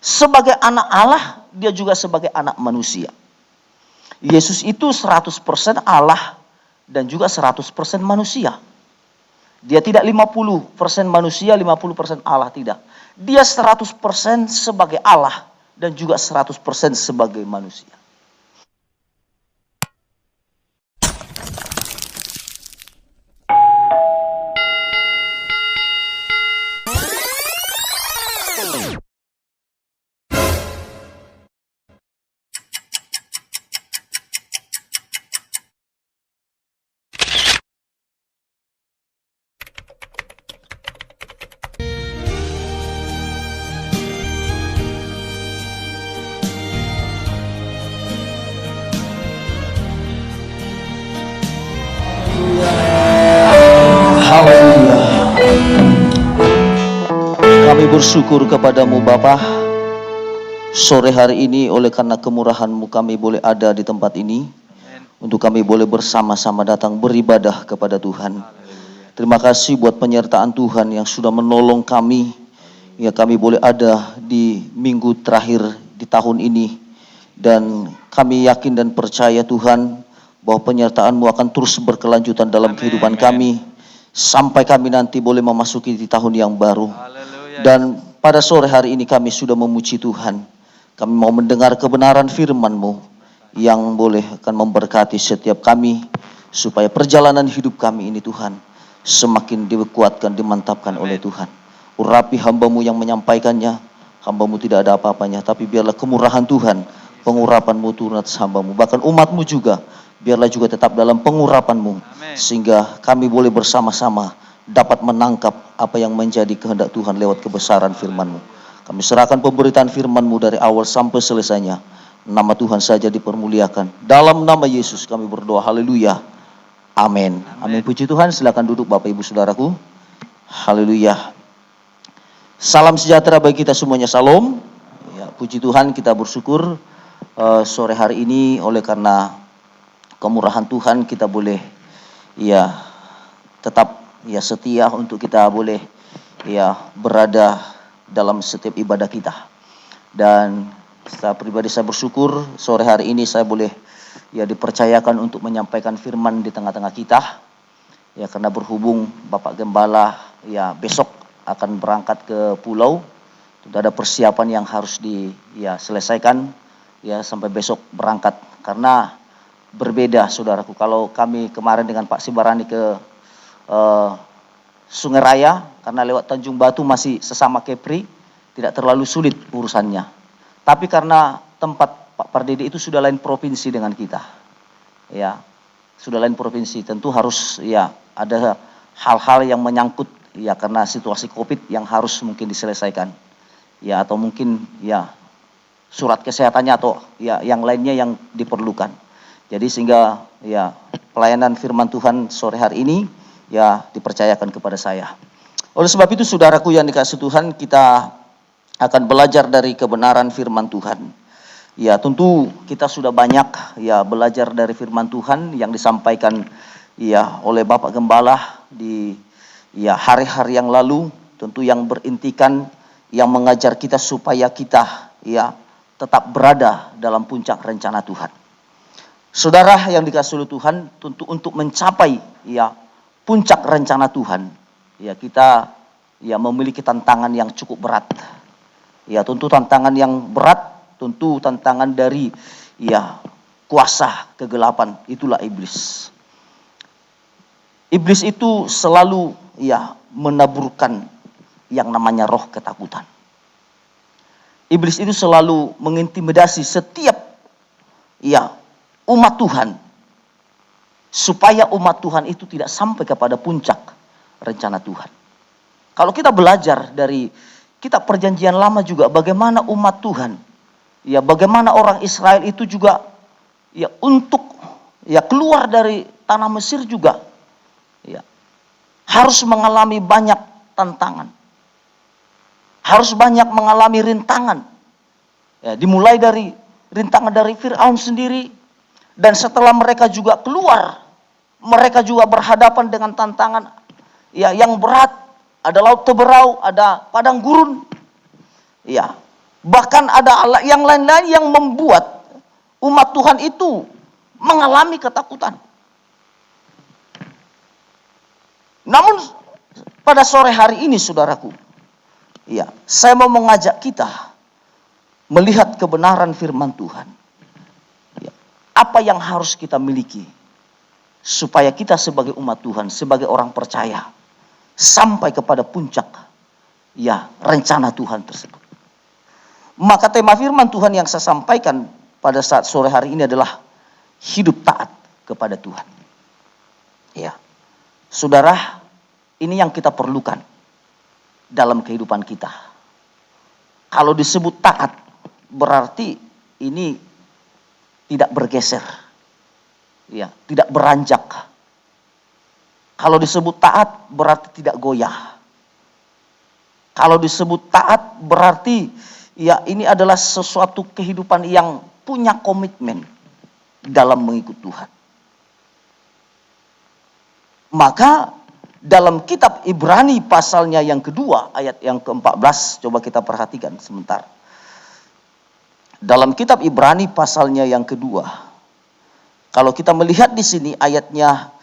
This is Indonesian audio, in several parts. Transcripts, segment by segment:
Sebagai anak Allah, dia juga sebagai anak manusia. Yesus itu 100% Allah dan juga 100% manusia. Dia tidak 50% manusia, 50% Allah, tidak. Dia 100% sebagai Allah dan juga 100% sebagai manusia. Kami bersyukur kepadamu Bapa, sore hari ini oleh karena kemurahan-Mu kami boleh ada di tempat ini. Untuk kami boleh bersama-sama datang beribadah kepada Tuhan. Terima kasih buat penyertaan Tuhan yang sudah menolong kami. Ya, kami boleh ada di minggu terakhir di tahun ini. Dan kami yakin dan percaya Tuhan bahwa penyertaan-Mu akan terus berkelanjutan dalam kehidupan kami. Sampai kami nanti boleh memasuki di tahun yang baru. Dan pada sore hari ini kami sudah memuji Tuhan. Kami mau mendengar kebenaran firman-Mu yang boleh akan memberkati setiap kami. Supaya perjalanan hidup kami ini Tuhan semakin dikuatkan, dimantapkan oleh Tuhan. Urapi hamba-Mu yang menyampaikannya. Hamba-Mu tidak ada apa-apanya. Tapi biarlah kemurahan Tuhan, pengurapan-Mu turun atas hamba-Mu. Bahkan umat-Mu juga, biarlah juga tetap dalam pengurapan-Mu. Sehingga kami boleh bersama-sama dapat menangkap apa yang menjadi kehendak Tuhan lewat kebesaran firman-Mu. Kami serahkan pemberitaan firman-Mu dari awal sampai selesainya. Nama Tuhan saja dipermuliakan. Dalam nama Yesus kami berdoa. Haleluya. Amin. Amin. Puji Tuhan. Silakan duduk Bapak Ibu Saudaraku. Haleluya. Salam sejahtera bagi kita semuanya. Salam. Ya, puji Tuhan, kita bersyukur sore hari ini oleh karena kemurahan Tuhan kita boleh tetap setia untuk kita boleh berada dalam setiap ibadah kita. Dan secara pribadi saya bersyukur sore hari ini saya boleh dipercayakan untuk menyampaikan firman di tengah-tengah kita. Ya, karena berhubung Bapak Gembala besok akan berangkat ke pulau. Sudah ada persiapan yang harus diselesaikan sampai besok berangkat. Karena berbeda saudaraku, kalau kami kemarin dengan Pak Sibarani ke Sungai Raya, karena lewat Tanjung Batu masih sesama Kepri, tidak terlalu sulit urusannya. Tapi karena tempat Pak Pardede itu sudah lain provinsi dengan kita, sudah lain provinsi, tentu harus ada hal-hal yang menyangkut karena situasi COVID yang harus mungkin diselesaikan, atau mungkin surat kesehatannya atau yang lainnya yang diperlukan. Jadi sehingga pelayanan firman Tuhan sore hari ini dipercayakan kepada saya. Oleh sebab itu saudaraku yang dikasihi Tuhan, kita akan belajar dari kebenaran firman Tuhan. Ya, tentu kita sudah banyak belajar dari firman Tuhan yang disampaikan oleh Bapak Gembala di hari-hari yang lalu, tentu yang berintikan yang mengajar kita supaya kita tetap berada dalam puncak rencana Tuhan. Saudara yang dikasihi oleh Tuhan, tentu untuk mencapai puncak rencana Tuhan, kita memiliki tantangan yang cukup berat. Tentu tantangan yang berat, tentu tantangan dari kuasa kegelapan, itulah iblis. Iblis itu selalu menaburkan yang namanya roh ketakutan. Iblis itu selalu mengintimidasi setiap umat Tuhan, supaya umat Tuhan itu tidak sampai kepada puncak rencana Tuhan. Kalau kita belajar dari kitab Perjanjian Lama juga bagaimana umat Tuhan, bagaimana orang Israel itu juga untuk keluar dari tanah Mesir juga harus mengalami banyak tantangan, harus banyak mengalami rintangan. Dimulai dari rintangan dari Firaun sendiri. Dan setelah mereka juga keluar, mereka juga berhadapan dengan tantangan yang berat. Ada laut Teberau, ada padang gurun. Bahkan ada yang lain-lain yang membuat umat Tuhan itu mengalami ketakutan. Namun pada sore hari ini saudaraku, ya, saya mau mengajak kita melihat kebenaran firman Tuhan. Ya, apa yang harus kita miliki supaya kita sebagai umat Tuhan, sebagai orang percaya, sampai kepada puncak ya rencana Tuhan tersebut. Maka tema firman Tuhan yang saya sampaikan pada saat sore hari ini adalah hidup taat kepada Tuhan. Ya, saudara, ini yang kita perlukan dalam kehidupan kita. Kalau disebut taat, berarti ini tidak bergeser, ya, tidak beranjak. Kalau disebut taat, berarti tidak goyah. Kalau disebut taat, berarti ya ini adalah sesuatu kehidupan yang punya komitmen dalam mengikut Tuhan. Maka dalam kitab Ibrani pasalnya yang kedua, ayat yang ke-14, coba kita perhatikan sebentar. Dalam kitab Ibrani pasalnya yang kedua, kalau kita melihat di sini ayatnya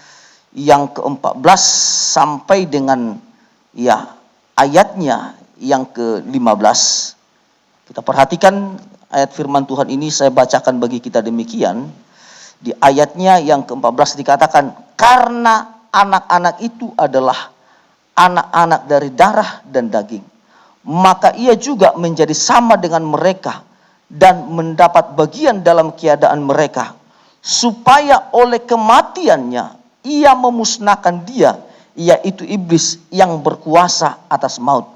yang ke-14 sampai dengan ya ayatnya yang ke-15. Kita perhatikan ayat firman Tuhan ini, saya bacakan bagi kita demikian. Di ayatnya yang ke-14 dikatakan, karena anak-anak itu adalah anak-anak dari darah dan daging, maka ia juga menjadi sama dengan mereka dan mendapat bagian dalam keadaan mereka, supaya oleh kematiannya ia memusnahkan dia, yaitu iblis yang berkuasa atas maut,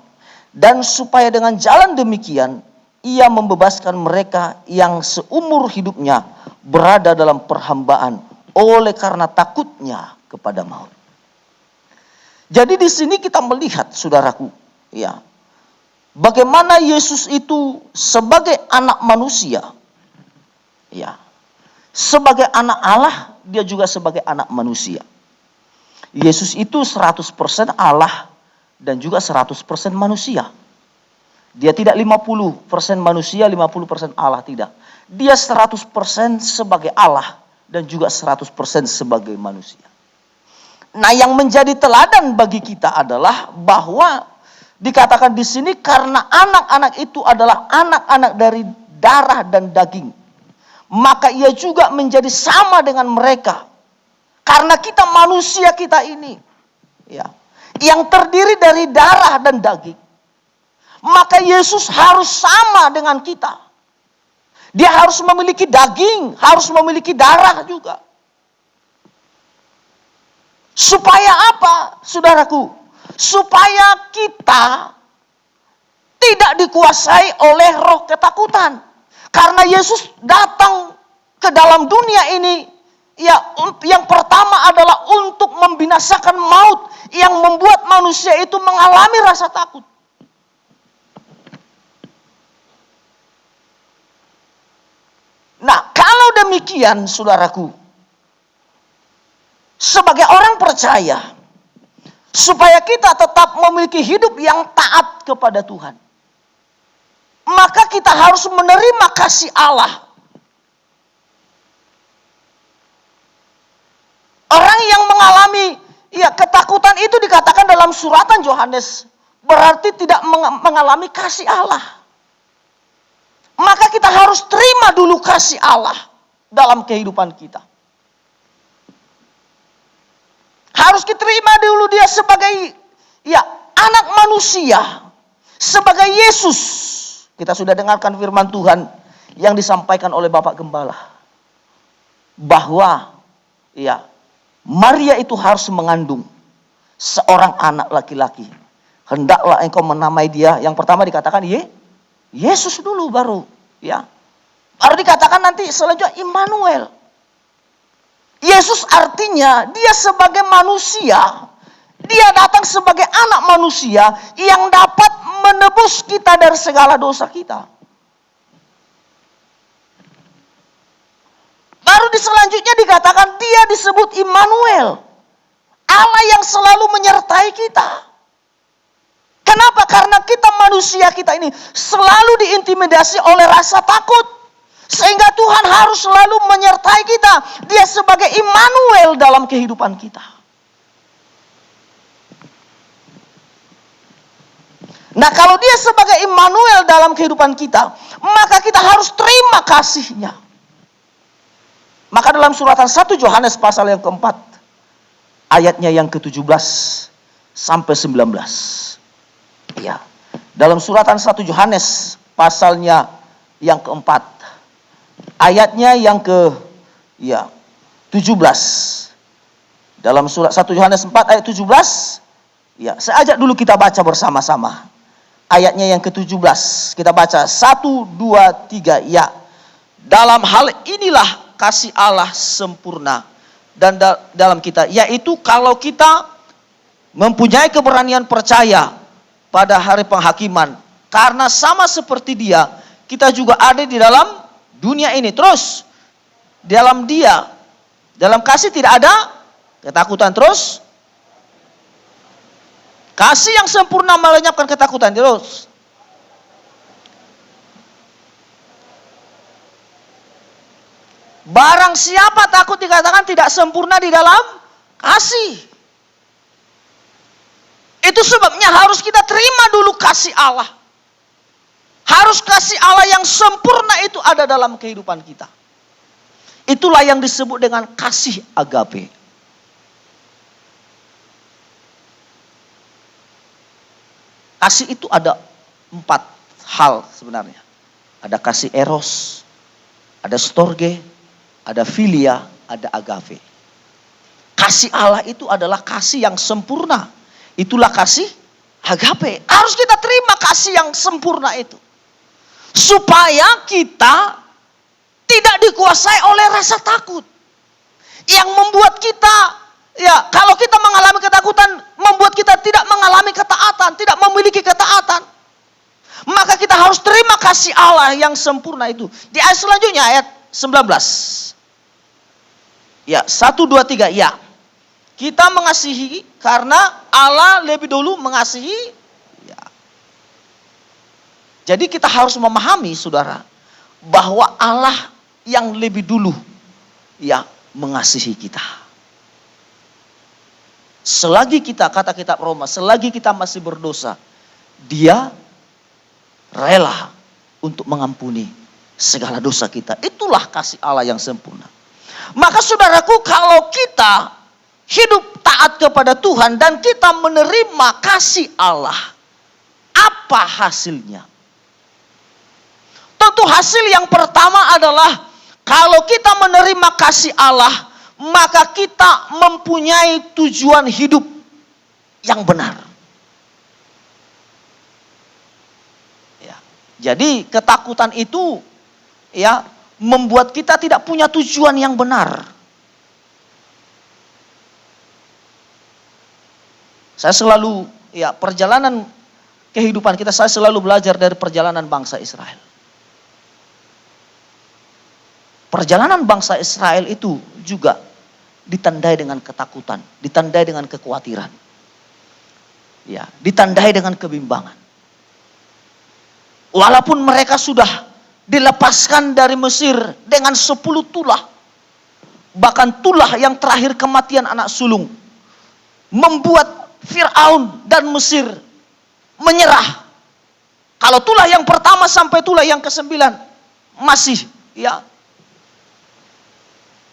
dan supaya dengan jalan demikian ia membebaskan mereka yang seumur hidupnya berada dalam perhambaan oleh karena takutnya kepada maut. Jadi di sini kita melihat, saudaraku, ya, bagaimana Yesus itu sebagai anak manusia, ya, sebagai anak Allah, dia juga sebagai anak manusia. Yesus itu 100% Allah dan juga 100% manusia. Dia tidak 50% manusia, 50% Allah, tidak. Dia 100% sebagai Allah dan juga 100% sebagai manusia. Nah, yang menjadi teladan bagi kita adalah bahwa dikatakan di sini karena anak-anak itu adalah anak-anak dari darah dan daging, maka ia juga menjadi sama dengan mereka. Karena kita manusia kita ini, ya, yang terdiri dari darah dan daging, maka Yesus harus sama dengan kita. Dia harus memiliki daging, harus memiliki darah juga. Supaya apa, saudaraku? Supaya kita tidak dikuasai oleh roh ketakutan. Karena Yesus datang ke dalam dunia ini, ya, yang pertama adalah untuk membinasakan maut yang membuat manusia itu mengalami rasa takut. Nah, kalau demikian, saudaraku, sebagai orang percaya, supaya kita tetap memiliki hidup yang taat kepada Tuhan, maka kita harus menerima kasih Allah. Orang yang mengalami ya ketakutan itu dikatakan dalam suratan Yohanes, berarti tidak mengalami kasih Allah. Maka kita harus terima dulu kasih Allah dalam kehidupan kita. Harus kita terima dulu dia sebagai ya anak manusia, sebagai Yesus. Kita sudah dengarkan firman Tuhan yang disampaikan oleh Bapak Gembala, bahwa ya Maria itu harus mengandung seorang anak laki-laki. Hendaklah engkau menamai dia, yang pertama dikatakan Yesus dulu, baru ya. Baru dikatakan nanti selanjutnya Immanuel. Yesus artinya dia sebagai manusia, dia datang sebagai anak manusia yang dapat menebus kita dari segala dosa kita. Baru di selanjutnya dikatakan dia disebut Immanuel, Allah yang selalu menyertai kita. Kenapa? Karena kita manusia, kita ini selalu diintimidasi oleh rasa takut. Sehingga Tuhan harus selalu menyertai kita. Dia sebagai Immanuel dalam kehidupan kita. Nah, kalau dia sebagai Immanuel dalam kehidupan kita, maka kita harus terima kasih-Nya. Maka dalam suratan 1 Yohanes pasal yang keempat, ayatnya yang ke-17 sampai 19. Ya. Dalam suratan 1 Yohanes pasalnya yang keempat, ayatnya yang ke-17. Dalam surat 1 Yohanes 4 ayat 17, ya, saya ajak dulu kita baca bersama-sama. Ayatnya yang ke-17, kita baca 1, 2, 3, ya. Dalam hal inilah kasih Allah sempurna dan dalam kita, yaitu kalau kita mempunyai keberanian percaya pada hari penghakiman, karena sama seperti Dia, kita juga ada di dalam dunia ini. Terus dalam Dia, dalam kasih tidak ada ketakutan. Terus kasih yang sempurna melenyapkan ketakutan. Terus barang siapa takut dikatakan tidak sempurna di dalam kasih. Itu sebabnya harus kita terima dulu kasih Allah. Harus kasih Allah yang sempurna itu ada dalam kehidupan kita. Itulah yang disebut dengan kasih agape. Kasih itu ada 4 hal sebenarnya. Ada kasih eros, ada storge, ada filia, ada agape. Kasih Allah itu adalah kasih yang sempurna. Itulah kasih agape. Harus kita terima kasih yang sempurna itu. Supaya kita tidak dikuasai oleh rasa takut. Yang membuat kita, ya, kalau kita mengalami ketakutan, membuat kita tidak mengalami ketaatan, tidak memiliki ketaatan. Maka kita harus terima kasih Allah yang sempurna itu. Di ayat selanjutnya, ayat 19. Ya, 1, 2, 3, ya. Kita mengasihi karena Allah lebih dulu mengasihi. Ya. Jadi kita harus memahami, saudara, bahwa Allah yang lebih dulu, ya, mengasihi kita. Selagi kita, kata kitab Roma, selagi kita masih berdosa, Dia rela untuk mengampuni segala dosa kita. Itulah kasih Allah yang sempurna. Maka saudaraku, kalau kita hidup taat kepada Tuhan dan kita menerima kasih Allah, apa hasilnya? Tentu hasil yang pertama adalah kalau kita menerima kasih Allah, maka kita mempunyai tujuan hidup yang benar. Ya. Jadi ketakutan itu, ya, membuat kita tidak punya tujuan yang benar. Saya selalu, ya, perjalanan kehidupan kita, saya selalu belajar dari perjalanan bangsa Israel. Perjalanan bangsa Israel itu juga ditandai dengan ketakutan, ditandai dengan kekhawatiran. Ya, ditandai dengan kebimbangan. Walaupun mereka sudah dilepaskan dari Mesir dengan 10 tulah. Bahkan tulah yang terakhir kematian anak sulung. Membuat Fir'aun dan Mesir menyerah. Kalau tulah yang pertama sampai tulah yang ke-9 masih, ya,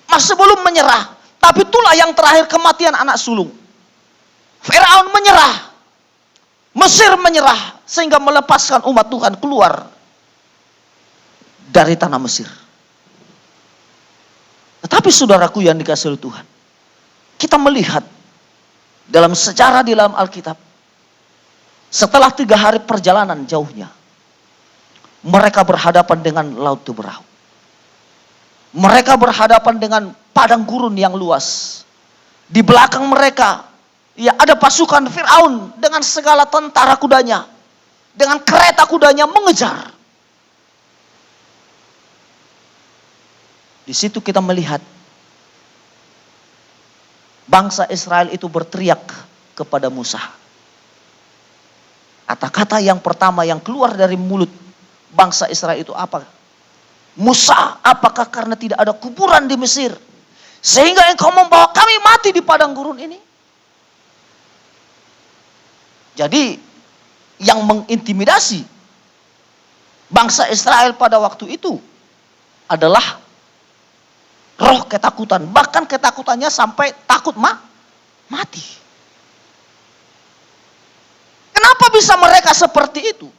masih belum menyerah. Tapi tulah yang terakhir kematian anak sulung, Fir'aun menyerah, Mesir menyerah, sehingga melepaskan umat Tuhan keluar dari tanah Mesir. Tetapi saudaraku yang dikasihi oleh Tuhan, kita melihat dalam sejarah di dalam Alkitab, setelah 3 hari perjalanan jauhnya, mereka berhadapan dengan Laut Teberau. Mereka berhadapan dengan padang gurun yang luas. Di belakang mereka, ya, ada pasukan Fir'aun dengan segala tentara kudanya, dengan kereta kudanya mengejar. Di situ kita melihat bangsa Israel itu berteriak kepada Musa. Kata-kata yang pertama yang keluar dari mulut bangsa Israel itu apa? Musa, apakah karena tidak ada kuburan di Mesir sehingga engkau membawa kami mati di padang gurun ini? Jadi yang mengintimidasi bangsa Israel pada waktu itu adalah roh ketakutan. Bahkan ketakutannya sampai takut mati. Kenapa bisa mereka seperti itu?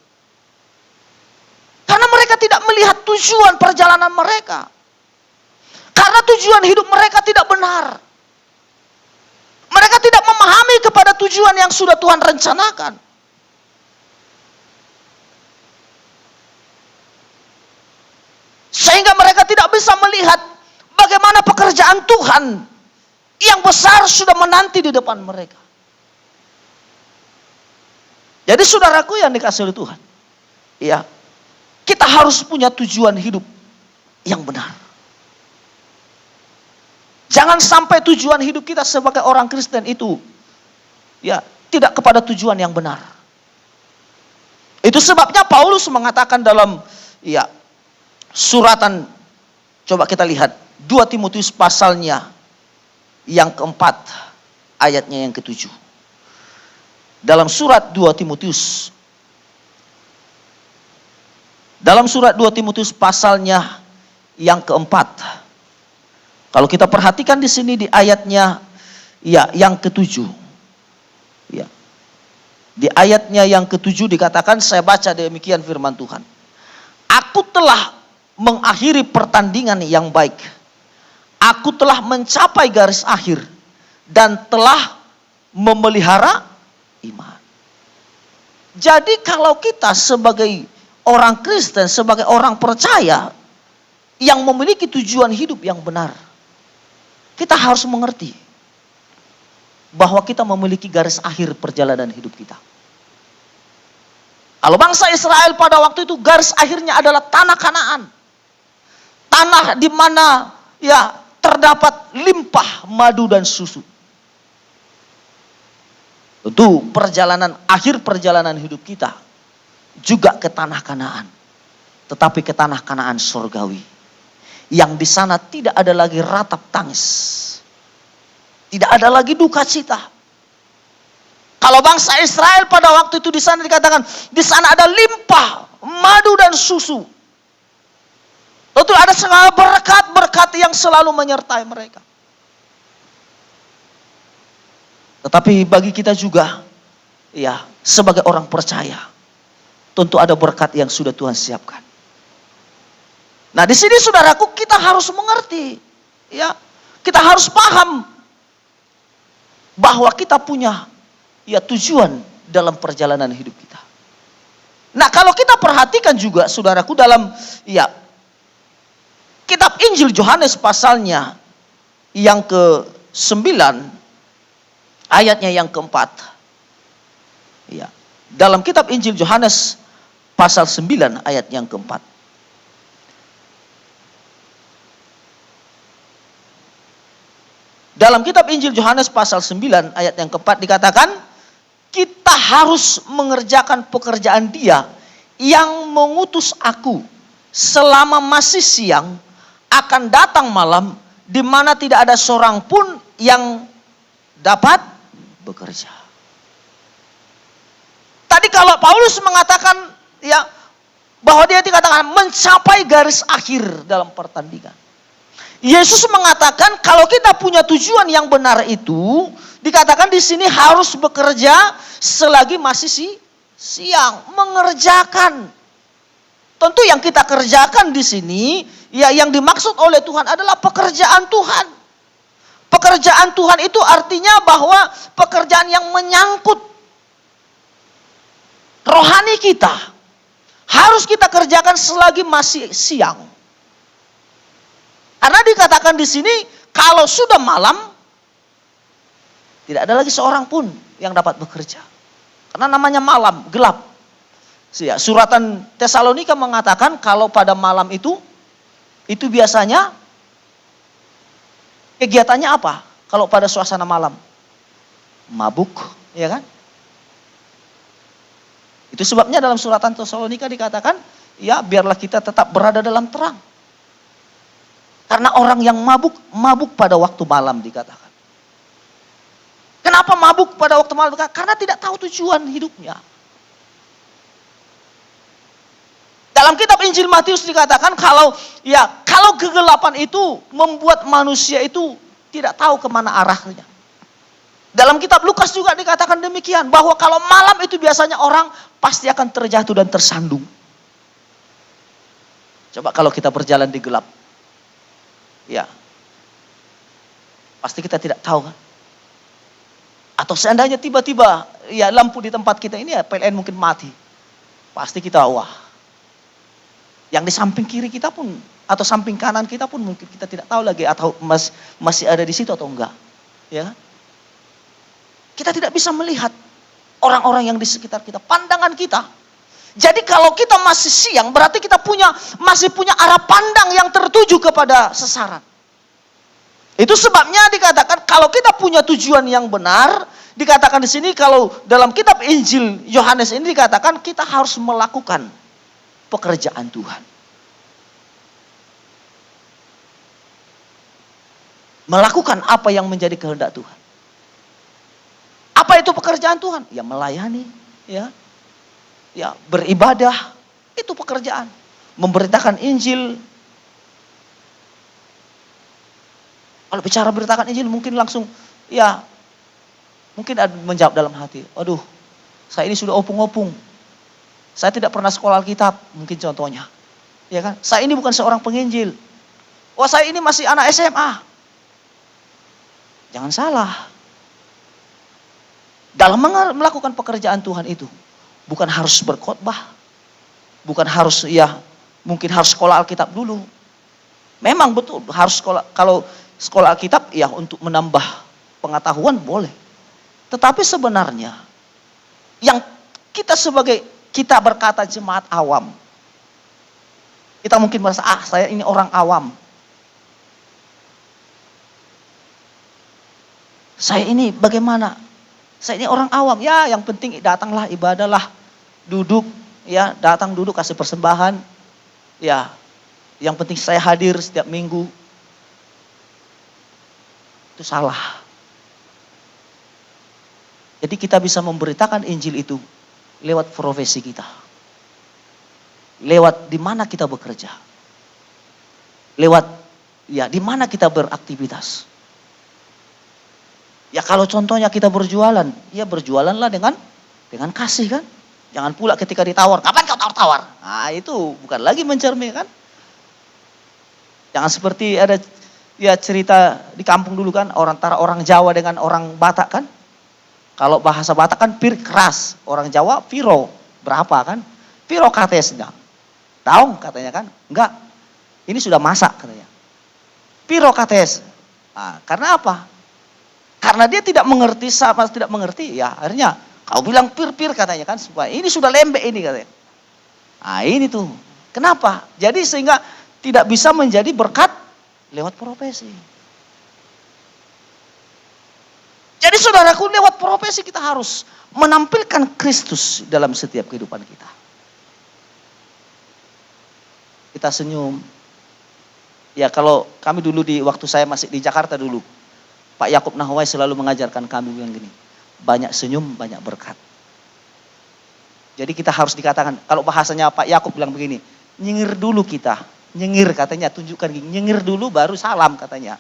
Karena mereka tidak melihat tujuan perjalanan mereka. Karena tujuan hidup mereka tidak benar. Mereka tidak memahami kepada tujuan yang sudah Tuhan rencanakan. Sehingga mereka tidak bisa melihat bagaimana pekerjaan Tuhan yang besar sudah menanti di depan mereka. Jadi saudaraku yang dikasihi oleh Tuhan, ya, kita harus punya tujuan hidup yang benar. Jangan sampai tujuan hidup kita sebagai orang Kristen itu, ya, tidak kepada tujuan yang benar. Itu sebabnya Paulus mengatakan dalam, ya, suratan, coba kita lihat 2 Timotius pasalnya yang keempat, ayatnya yang ke-7. Dalam surat 2 Timotius, dalam surat 2 Timotius pasalnya yang keempat, kalau kita perhatikan di sini di ayatnya, ya, yang ke-7, ya, di ayatnya yang ke-7 dikatakan, saya baca demikian firman Tuhan. Aku telah mengakhiri pertandingan yang baik. Aku telah mencapai garis akhir dan telah memelihara iman. Jadi kalau kita sebagai orang Kristen, sebagai orang percaya yang memiliki tujuan hidup yang benar, kita harus mengerti bahwa kita memiliki garis akhir perjalanan hidup kita. Kalau bangsa Israel pada waktu itu garis akhirnya adalah tanah Kanaan. Tanah di mana, ya, terdapat limpah madu dan susu. Tentu akhir perjalanan hidup kita juga ke tanah Kanaan. Tetapi ke tanah Kanaan surgawi. Yang di sana tidak ada lagi ratap tangis. Tidak ada lagi duka cita. Kalau bangsa Israel pada waktu itu di sana dikatakan, di sana ada limpah madu dan susu. Tentu ada segala berkat-berkat yang selalu menyertai mereka. Tetapi bagi kita juga, ya, sebagai orang percaya, tentu ada berkat yang sudah Tuhan siapkan. Nah, di sini saudaraku, kita harus mengerti, ya, kita harus paham bahwa kita punya, ya, tujuan dalam perjalanan hidup kita. Nah, kalau kita perhatikan juga saudaraku dalam, ya, kitab Injil Yohanes pasalnya yang ke-9 ayatnya yang ke-4. Ya, dalam kitab Injil Yohanes pasal 9 ayat yang ke-4. Dalam kitab Injil Yohanes pasal 9 ayat yang ke-4 dikatakan, kita harus mengerjakan pekerjaan Dia yang mengutus aku. Selama masih siang akan datang malam di mana tidak ada seorang pun yang dapat bekerja. Tadi kalau Paulus mengatakan, ya, bahwa dia dikatakan mencapai garis akhir dalam pertandingan. Yesus mengatakan kalau kita punya tujuan yang benar itu, dikatakan di sini harus bekerja selagi masih siang, mengerjakan. Tentu yang kita kerjakan di sini, ya, yang dimaksud oleh Tuhan adalah pekerjaan Tuhan. Pekerjaan Tuhan itu artinya bahwa pekerjaan yang menyangkut rohani kita harus kita kerjakan selagi masih siang. Karena dikatakan di sini kalau sudah malam tidak ada lagi seorang pun yang dapat bekerja. Karena namanya malam, gelap. Suratan Tesalonika mengatakan kalau pada malam itu biasanya kegiatannya apa? Kalau pada suasana malam, mabuk, ya kan? Itu sebabnya dalam suratan Tesalonika dikatakan, ya biarlah kita tetap berada dalam terang. Karena orang yang mabuk pada waktu malam dikatakan. Kenapa mabuk pada waktu malam? Karena tidak tahu tujuan hidupnya. Dalam kitab Injil Matius dikatakan kalau kegelapan itu membuat manusia itu tidak tahu kemana arahnya. Dalam kitab Lukas juga dikatakan demikian, bahwa kalau malam itu biasanya orang pasti akan terjatuh dan tersandung. Coba kalau kita berjalan di gelap, ya pasti kita tidak tahu kan. Atau seandainya tiba-tiba ya lampu di tempat kita ini ya PLN mungkin mati. Pasti kita wah. Yang di samping kiri kita pun atau samping kanan kita pun mungkin kita tidak tahu lagi atau masih ada di situ atau enggak. Ya. Kita tidak bisa melihat orang-orang yang di sekitar kita, pandangan kita. Jadi kalau kita masih siang berarti kita masih punya arah pandang yang tertuju kepada sasaran. Itu sebabnya dikatakan kalau kita punya tujuan yang benar, dikatakan di sini kalau dalam kitab Injil Yohanes ini dikatakan kita harus melakukan pekerjaan Tuhan. Melakukan apa yang menjadi kehendak Tuhan. Apa itu pekerjaan Tuhan? Ya melayani, ya beribadah, itu pekerjaan. Memberitakan Injil. Kalau bicara beritakan Injil mungkin langsung, mungkin ada menjawab dalam hati, aduh saya ini sudah opung-opung. Saya tidak pernah sekolah Alkitab, mungkin contohnya. Ya kan? Saya ini bukan seorang penginjil. Wah saya ini masih anak SMA. Jangan salah. Dalam melakukan pekerjaan Tuhan itu, bukan harus berkhotbah. Bukan harus, mungkin harus sekolah Alkitab dulu. Memang betul, harus sekolah, kalau sekolah Alkitab ya untuk menambah pengetahuan boleh. Tetapi sebenarnya yang kita berkata jemaat awam. Kita mungkin merasa saya ini orang awam. Saya ini bagaimana? Saya ini orang awam. Ya yang penting datanglah ibadahlah. Duduk datang duduk kasih persembahan. Ya yang penting saya hadir setiap minggu. Itu salah. Jadi kita bisa memberitakan Injil itu lewat profesi kita. Lewat di mana kita bekerja. Lewat di mana kita beraktivitas. Ya kalau contohnya kita berjualan, ya berjualanlah dengan kasih kan. Jangan pula ketika ditawar, kapan kau tawar-tawar? Nah itu bukan lagi mencerminkan. Jangan seperti ada cerita di kampung dulu kan, antara orang Jawa dengan orang Batak kan. Kalau bahasa Batak kan pir keras, orang Jawa piro berapa kan? Piro kates enggak? Tahu katanya kan? Enggak. Ini sudah masak katanya. Piro kates. Nah, karena apa? Karena dia tidak mengerti, sama tidak mengerti, ya akhirnya kau bilang pir-pir katanya kan, supaya ini sudah lembek ini katanya. Nah ini tuh, kenapa? Jadi sehingga tidak bisa menjadi berkat lewat profesi. Jadi saudaraku, lewat profesi kita harus menampilkan Kristus dalam setiap kehidupan kita. Kita senyum. Ya kalau kami dulu waktu saya masih di Jakarta dulu, Pak Yakub Nahwai selalu mengajarkan kami yang gini, banyak senyum, banyak berkat. Jadi kita harus dikatakan, kalau bahasanya Pak Yakub bilang begini, nyengir dulu kita, nyengir katanya, tunjukkan gini, nyengir dulu baru salam katanya.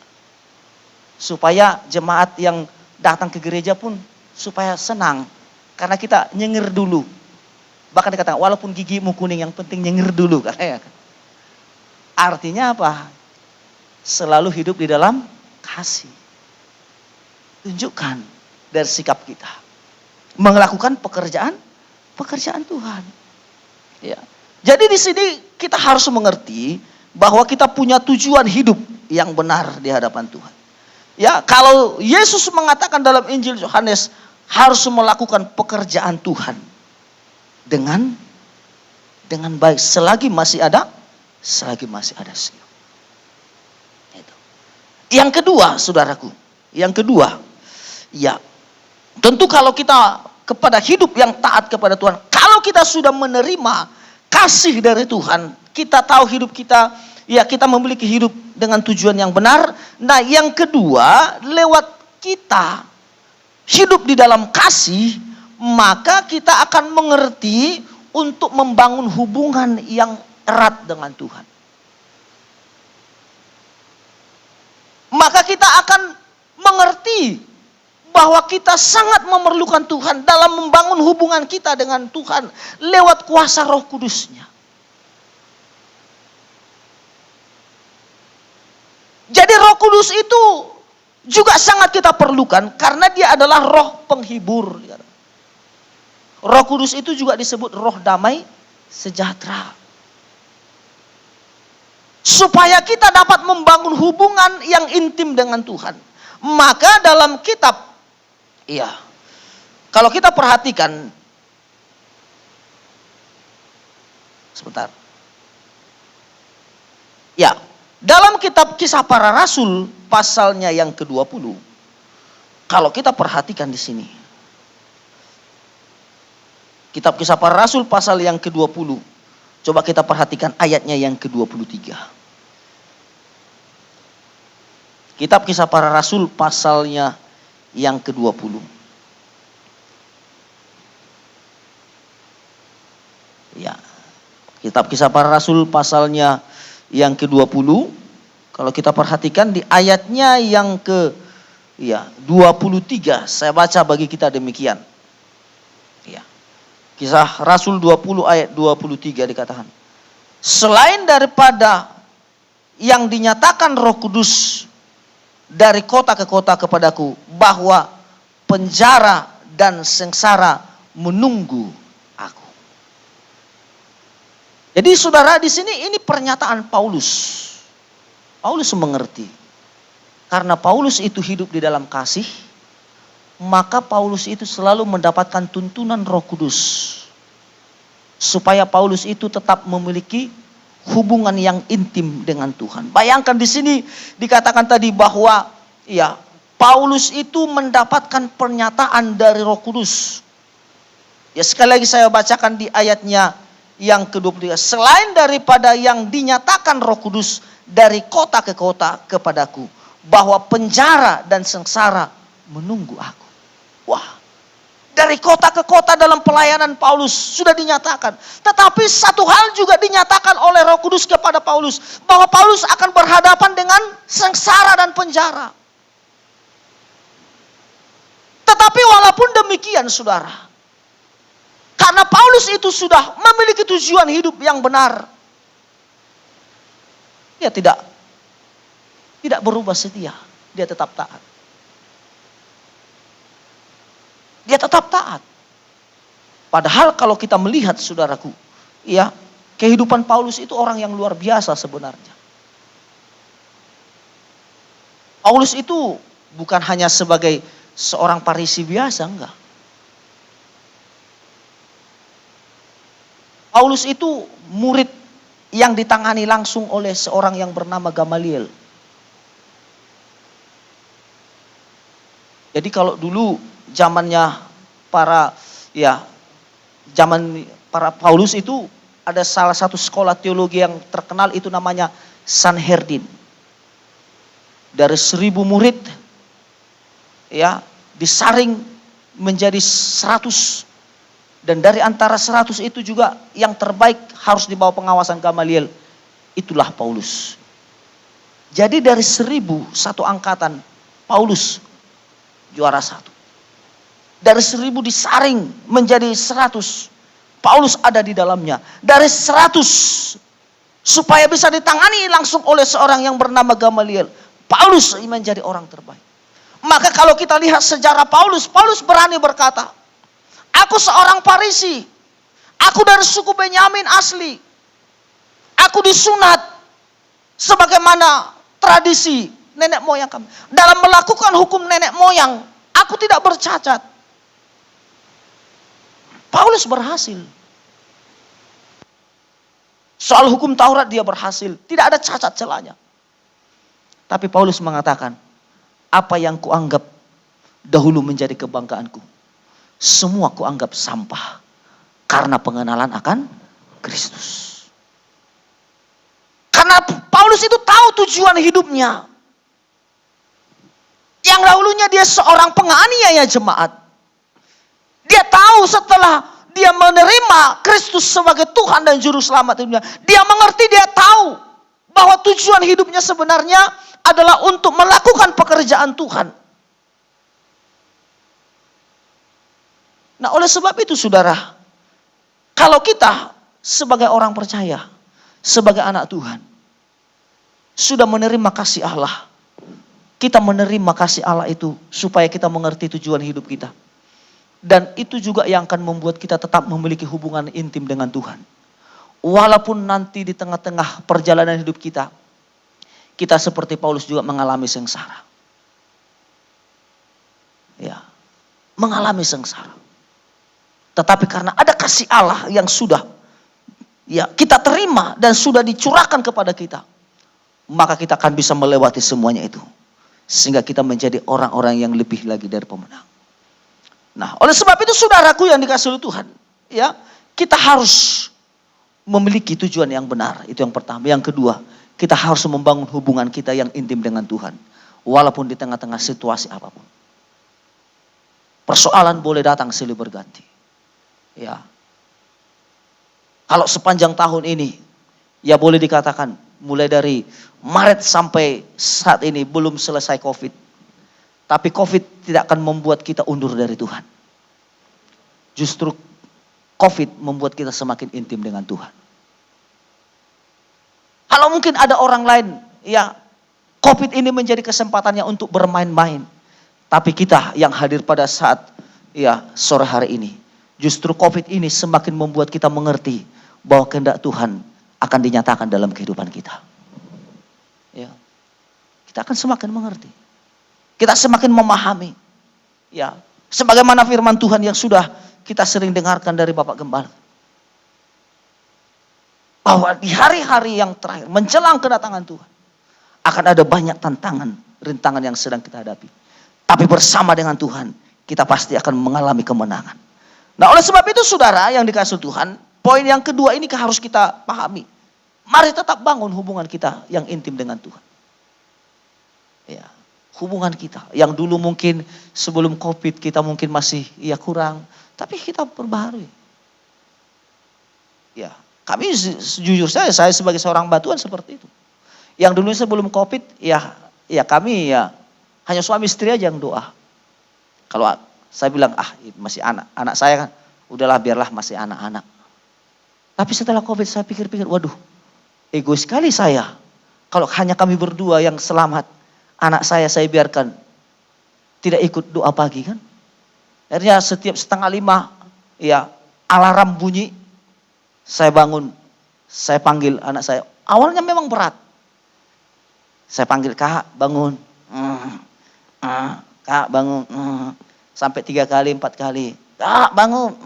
Supaya jemaat yang datang ke gereja pun supaya senang, karena kita nyengir dulu. Bahkan dikatakan, walaupun gigimu kuning yang penting nyengir dulu katanya. Artinya apa? Selalu hidup di dalam kasih. Tunjukkan dari sikap kita. Melakukan pekerjaan Tuhan. Ya. Jadi di sini kita harus mengerti bahwa kita punya tujuan hidup yang benar di hadapan Tuhan. Ya, kalau Yesus mengatakan dalam Injil Yohanes harus melakukan pekerjaan Tuhan dengan baik selagi masih ada senyum. Itu. Yang kedua, saudaraku, ya tentu kalau kita kepada hidup yang taat kepada Tuhan, kalau kalau kita sudah menerima kasih dari Tuhan, kita tahu hidup kita, ya kita memiliki hidup dengan tujuan yang benar. Nah yang kedua, lewat kita hidup di dalam kasih, maka kita akan mengerti untuk membangun hubungan yang erat dengan Tuhan. Maka kita akan mengerti bahwa kita sangat memerlukan Tuhan dalam membangun hubungan kita dengan Tuhan lewat kuasa Roh Kudus-Nya. Jadi Roh Kudus itu juga sangat kita perlukan karena dia adalah roh penghibur. Roh Kudus itu juga disebut roh damai sejahtera. Supaya kita dapat membangun hubungan yang intim dengan Tuhan. Maka dalam kitab, kalau kita perhatikan, sebentar. Dalam kitab Kisah Para Rasul pasalnya yang ke-20. Kalau kita perhatikan di sini. Kitab Kisah Para Rasul pasal yang ke-20. Coba kita perhatikan ayatnya yang ke-23. Kitab Kisah Para Rasul pasalnya yang ke-20. Kitab Kisah Para Rasul pasalnya yang ke-20. Kalau kita perhatikan di ayatnya yang ke-23. Saya baca bagi kita demikian. Kisah Rasul 20 ayat 23 dikatakan. Selain daripada yang dinyatakan Roh Kudus dari kota ke kota kepadaku, bahwa penjara dan sengsara menunggu aku. Jadi saudara di sini ini pernyataan Paulus. Paulus mengerti. Karena Paulus itu hidup di dalam kasih, maka Paulus itu selalu mendapatkan tuntunan Roh Kudus. Supaya Paulus itu tetap memiliki hubungan yang intim dengan Tuhan. Bayangkan di sini dikatakan tadi bahwa Paulus itu mendapatkan pernyataan dari Roh Kudus. Sekali lagi saya bacakan di ayatnya yang ke-23. Selain daripada yang dinyatakan Roh Kudus dari kota ke kota kepadaku, bahwa penjara dan sengsara menunggu aku. Dari kota ke kota dalam pelayanan Paulus sudah dinyatakan. Tetapi satu hal juga dinyatakan oleh Roh Kudus kepada Paulus. Bahwa Paulus akan berhadapan dengan sengsara dan penjara. Tetapi walaupun demikian saudara. Karena Paulus itu sudah memiliki tujuan hidup yang benar. Dia tidak berubah setia. Dia tetap taat. Dia tetap taat. Padahal kalau kita melihat saudaraku, kehidupan Paulus itu orang yang luar biasa sebenarnya. Paulus itu bukan hanya sebagai seorang Farisi biasa, enggak. Paulus itu murid yang ditangani langsung oleh seorang yang bernama Gamaliel. Jadi kalau dulu zamannya para Paulus itu ada salah satu sekolah teologi yang terkenal itu namanya Sanhedrin. Dari 1000 murid disaring menjadi 100, dan dari antara 100 itu juga yang terbaik harus di bawah pengawasan Gamaliel, itulah Paulus. Jadi dari 1000 satu angkatan, Paulus juara 1. Dari 1000 disaring menjadi 100. Paulus ada di dalamnya. Dari 100 supaya bisa ditangani langsung oleh seorang yang bernama Gamaliel, Paulus menjadi orang terbaik. Maka kalau kita lihat sejarah Paulus berani berkata, aku seorang Farisi. Aku dari suku Benyamin asli. Aku disunat sebagaimana tradisi nenek moyang kami. Dalam melakukan hukum nenek moyang, aku tidak bercacat. Paulus berhasil. Soal hukum Taurat dia berhasil. Tidak ada cacat celanya. Tapi Paulus mengatakan, apa yang kuanggap dahulu menjadi kebanggaanku, semua kuanggap sampah Karena pengenalan akan Kristus. Karena Paulus itu tahu tujuan hidupnya. Yang dahulunya dia seorang penganiaya jemaat. Dia tahu setelah dia menerima Kristus sebagai Tuhan dan Juru Selamat hidupnya. Dia mengerti, dia tahu bahwa tujuan hidupnya sebenarnya adalah untuk melakukan pekerjaan Tuhan. Nah, oleh sebab itu saudara, kalau kita sebagai orang percaya, sebagai anak Tuhan, sudah menerima kasih Allah, kita menerima kasih Allah itu supaya kita mengerti tujuan hidup kita. Dan itu juga yang akan membuat kita tetap memiliki hubungan intim dengan Tuhan. Walaupun nanti di tengah-tengah perjalanan hidup kita, kita seperti Paulus juga mengalami sengsara. Ya, mengalami sengsara. Tetapi karena ada kasih Allah yang sudah ya kita terima dan sudah dicurahkan kepada kita, maka kita akan bisa melewati semuanya itu. Sehingga kita menjadi orang-orang yang lebih lagi dari pemenang. Nah, oleh sebab itu saudaraku yang dikasihi oleh Tuhan, ya, kita harus memiliki tujuan yang benar. Itu yang pertama. Yang kedua, kita harus membangun hubungan kita yang intim dengan Tuhan. Walaupun di tengah-tengah situasi apapun. Persoalan boleh datang silih berganti. Ya. Kalau sepanjang tahun ini, ya boleh dikatakan mulai dari Maret sampai saat ini belum selesai COVID. Tapi COVID tidak akan membuat kita undur dari Tuhan. Justru COVID membuat kita semakin intim dengan Tuhan. Kalau mungkin ada orang lain, ya COVID ini menjadi kesempatannya untuk bermain-main. Tapi kita yang hadir pada saat ya sore hari ini, justru COVID ini semakin membuat kita mengerti bahwa kehendak Tuhan akan dinyatakan dalam kehidupan kita. Ya, kita akan semakin mengerti. Kita semakin memahami. Ya, sebagaimana firman Tuhan yang sudah kita sering dengarkan dari Bapak Gembala. Bahwa di hari-hari yang terakhir, menjelang kedatangan Tuhan, akan ada banyak tantangan, rintangan yang sedang kita hadapi. Tapi bersama dengan Tuhan, kita pasti akan mengalami kemenangan. Nah, oleh sebab itu saudara yang dikasihi Tuhan, poin yang kedua ini harus kita pahami. Mari tetap bangun hubungan kita yang intim dengan Tuhan. Ya, hubungan kita yang dulu mungkin sebelum COVID kita mungkin masih ya kurang, tapi kita perbaharui. Ya, kami jujur saya sebagai seorang batuan seperti itu. Yang dulu sebelum COVID ya kami ya hanya suami istri aja yang doa. Kalau saya bilang masih anak saya kan, udahlah biarlah masih anak-anak. Tapi setelah COVID saya pikir-pikir, waduh, egois sekali saya. Kalau hanya kami berdua yang selamat, anak saya biarkan tidak ikut doa pagi kan. Akhirnya setiap 4:30 ya alarm bunyi, saya bangun, saya panggil anak saya. Awalnya memang berat. Saya panggil, Kak bangun, Kak bangun, sampai 3 kali 4 kali, Kak bangun,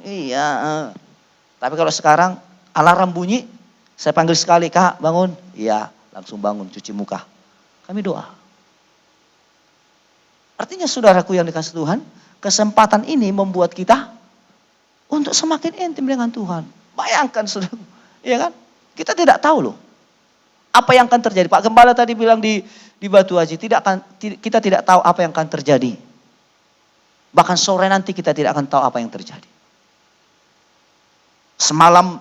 iya. Tapi kalau sekarang alarm bunyi, saya panggil sekali, Kak bangun, iya langsung bangun cuci muka. Kami doa. Artinya saudaraku yang dikasihi Tuhan, kesempatan ini membuat kita untuk semakin intim dengan Tuhan. Bayangkan saudara, ya kan? Kita tidak tahu loh apa yang akan terjadi. Pak Gembala tadi bilang di Batu Haji, kita tidak tahu apa yang akan terjadi. Bahkan sore nanti kita tidak akan tahu apa yang terjadi. Semalam,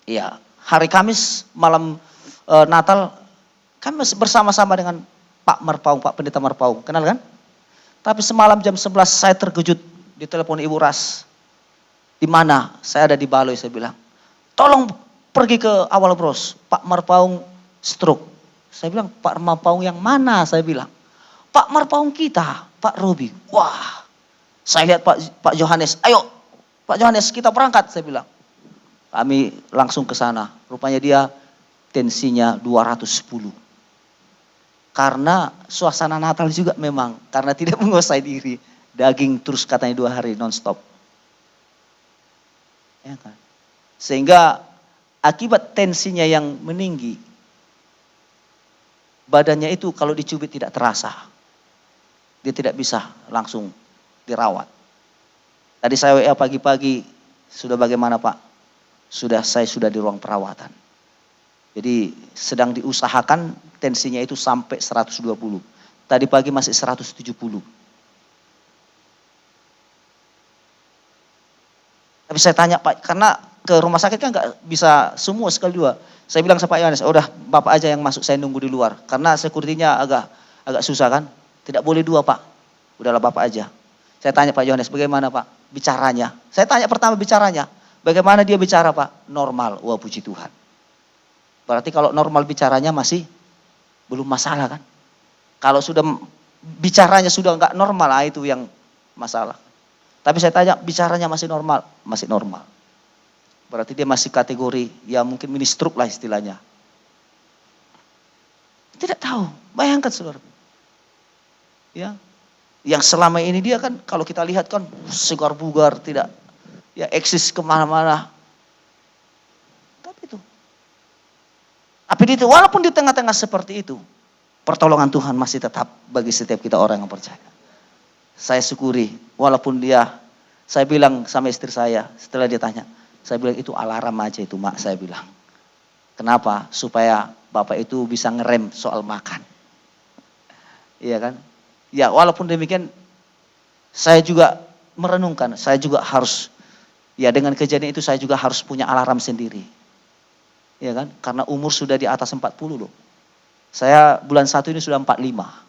ya hari Kamis malam Natal, kami bersama-sama dengan Pak Marpaung, Pak Pendeta Marpaung, kenal kan? Tapi semalam jam 11 saya terkejut di telepon Ibu Ras. Di mana? Saya ada di Baloi, saya bilang, tolong pergi ke Awal Bros, Pak Marpaung stroke. Saya bilang, Pak Marpaung yang mana? Saya bilang, Pak Marpaung kita, Pak Robi. Wah, saya lihat Pak Johannes, ayo Pak Johannes kita berangkat, saya bilang. Kami langsung ke sana, rupanya dia tensinya 210. Karena suasana Natal juga memang, karena tidak menguasai diri, daging terus katanya 2 hari non-stop. Ya kan? Sehingga akibat tensinya yang meninggi, badannya itu kalau dicubit tidak terasa. Dia tidak bisa langsung dirawat. Tadi saya WA pagi-pagi, Sudah bagaimana Pak? Saya sudah di ruang perawatan. Jadi sedang diusahakan tensinya itu sampai 120. Tadi pagi masih 170. Tapi saya tanya Pak, karena ke rumah sakit kan nggak bisa semua sekali dua. Saya bilang sama Pak Yohanes, udah Bapak aja yang masuk, saya nunggu di luar. Karena security-nya agak susah kan. Tidak boleh dua Pak. Udahlah Bapak aja. Saya tanya Pak Yohanes, bagaimana Pak bicaranya? Saya tanya pertama bicaranya. Bagaimana dia bicara Pak? Normal, wah puji Tuhan. Berarti kalau normal bicaranya masih belum masalah kan. Kalau sudah bicaranya sudah nggak normal, itu yang masalah. Tapi saya tanya bicaranya masih normal, masih normal. Berarti dia masih kategori ya mungkin mini stroke lah istilahnya. Tidak tahu, bayangkan saudara. Ya, yang selama ini dia kan kalau kita lihat kan segar bugar, tidak ya eksis kemana-mana. Tapi walaupun di tengah-tengah seperti itu, pertolongan Tuhan masih tetap bagi setiap kita orang yang percaya. Saya syukuri, walaupun saya bilang sama istri saya, setelah dia tanya, saya bilang itu alarm aja itu Mak, saya bilang. Kenapa? Supaya Bapak itu bisa ngerem soal makan. Iya kan? Ya walaupun demikian, saya juga merenungkan, saya juga harus, ya dengan kejadian itu saya juga harus punya alarm sendiri. Ya kan? Karena umur sudah di atas 40 loh. Saya bulan 1 ini sudah 45.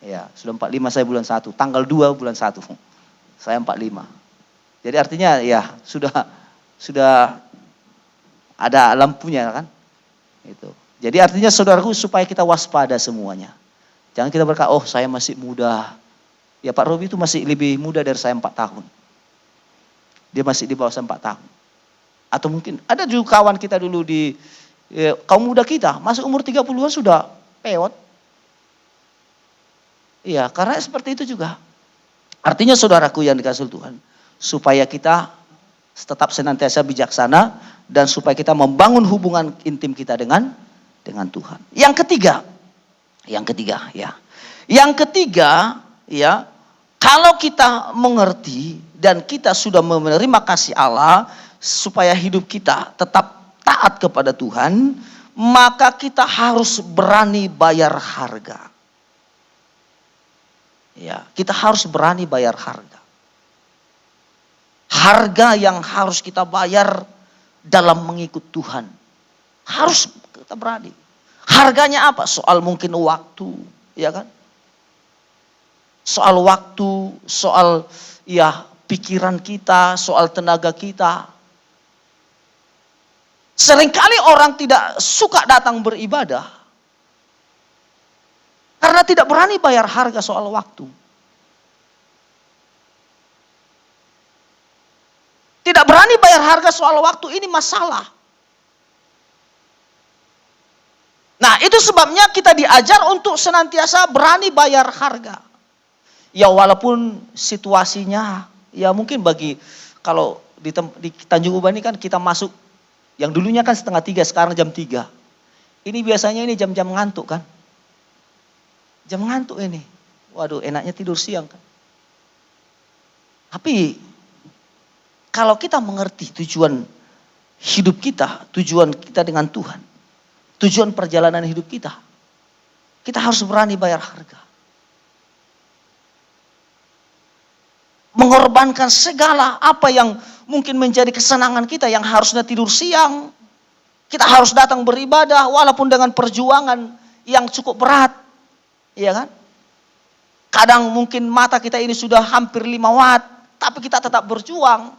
Ya, sudah 45 saya bulan 1. Tanggal 2 bulan 1. Saya 45. Jadi artinya ya sudah ada lampunya kan? Itu. Jadi artinya saudaraku supaya kita waspada semuanya. Jangan kita berkata, oh saya masih muda. Ya Pak Robi itu masih lebih muda dari saya 4 tahun. Dia masih di bawah saya 4 tahun. Atau mungkin ada juga kawan kita dulu di kaum muda kita, masuk umur 30-an sudah pewot. Iya, karena seperti itu juga. Artinya saudaraku yang dikasihi Tuhan, supaya kita tetap senantiasa bijaksana dan supaya kita membangun hubungan intim kita dengan Tuhan. Yang ketiga ya, kalau kita mengerti dan kita sudah menerima kasih Allah supaya hidup kita tetap taat kepada Tuhan, maka kita harus berani bayar harga. Ya, kita harus berani bayar harga. Harga yang harus kita bayar dalam mengikut Tuhan. Harus kita berani. Harganya apa? Soal mungkin waktu, ya kan? Soal waktu, soal ya pikiran kita, soal tenaga kita. Seringkali orang tidak suka datang beribadah karena tidak berani bayar harga soal waktu. Tidak berani bayar harga soal waktu, ini masalah. Nah, itu sebabnya kita diajar untuk senantiasa berani bayar harga. Ya walaupun situasinya, ya mungkin kalau di Tanjung Uban ini kan kita masuk, yang dulunya kan 2:30, sekarang jam 3. Ini biasanya ini jam-jam ngantuk kan. Jam ngantuk ini. Waduh, enaknya tidur siang kan. Tapi kalau kita mengerti tujuan hidup kita, tujuan kita dengan Tuhan, tujuan perjalanan hidup kita harus berani bayar harga. Mengorbankan segala apa yang mungkin menjadi kesenangan kita yang harusnya tidur siang. Kita harus datang beribadah walaupun dengan perjuangan yang cukup berat. Iya kan? Kadang mungkin mata kita ini sudah hampir 5 watt, tapi kita tetap berjuang.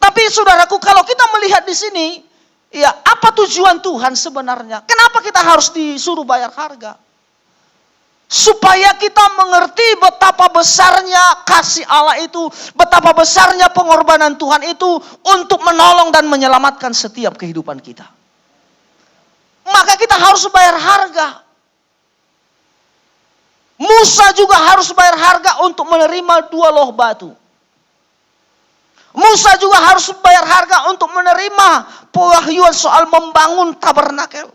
Tapi saudaraku, kalau kita melihat di sini, ya apa tujuan Tuhan sebenarnya? Kenapa kita harus disuruh bayar harga? Supaya kita mengerti betapa besarnya kasih Allah itu, betapa besarnya pengorbanan Tuhan itu untuk menolong dan menyelamatkan setiap kehidupan kita. Maka kita harus bayar harga. Musa juga harus bayar harga untuk menerima 2 loh batu. Musa juga harus bayar harga untuk menerima pewahyuan soal membangun tabernakel.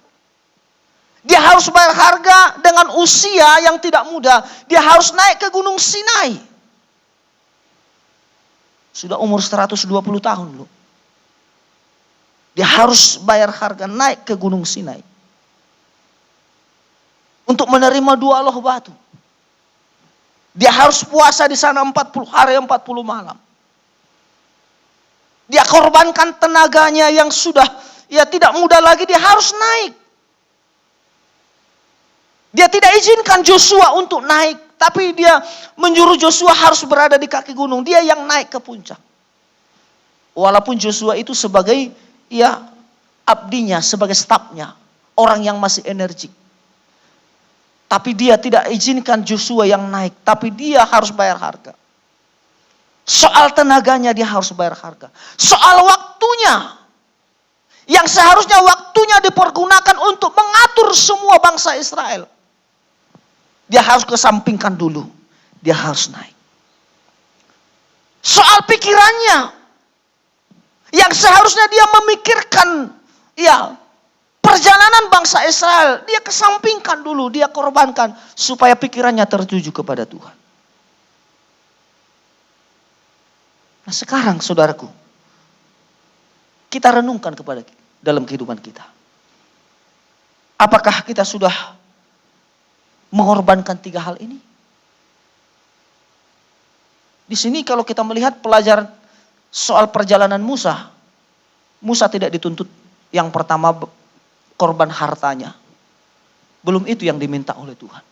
Dia harus bayar harga dengan usia yang tidak muda. Dia harus naik ke Gunung Sinai. Sudah umur 120 tahun loh. Dia harus bayar harga naik ke Gunung Sinai. Untuk menerima 2 loh batu. Dia harus puasa di sana 40 hari 40 malam. Dia korbankan tenaganya yang sudah tidak muda lagi, dia harus naik. Dia tidak izinkan Joshua untuk naik, tapi dia menyuruh Joshua harus berada di kaki gunung. Dia yang naik ke puncak. Walaupun Joshua itu sebagai abdinya, sebagai stafnya, orang yang masih energik. Tapi dia tidak izinkan Joshua yang naik, tapi dia harus bayar harga. Soal tenaganya dia harus bayar harga. Soal waktunya, yang seharusnya waktunya dipergunakan untuk mengatur semua bangsa Israel, dia harus kesampingkan dulu. Dia harus naik. Soal pikirannya, yang seharusnya dia memikirkan perjalanan bangsa Israel, dia kesampingkan dulu, dia korbankan supaya pikirannya tertuju kepada Tuhan. Nah sekarang saudaraku, kita renungkan kepada dalam kehidupan kita. Apakah kita sudah mengorbankan 3 hal ini? Di sini kalau kita melihat pelajaran soal perjalanan Musa, Musa tidak dituntut yang pertama korban hartanya. Belum itu yang diminta oleh Tuhan.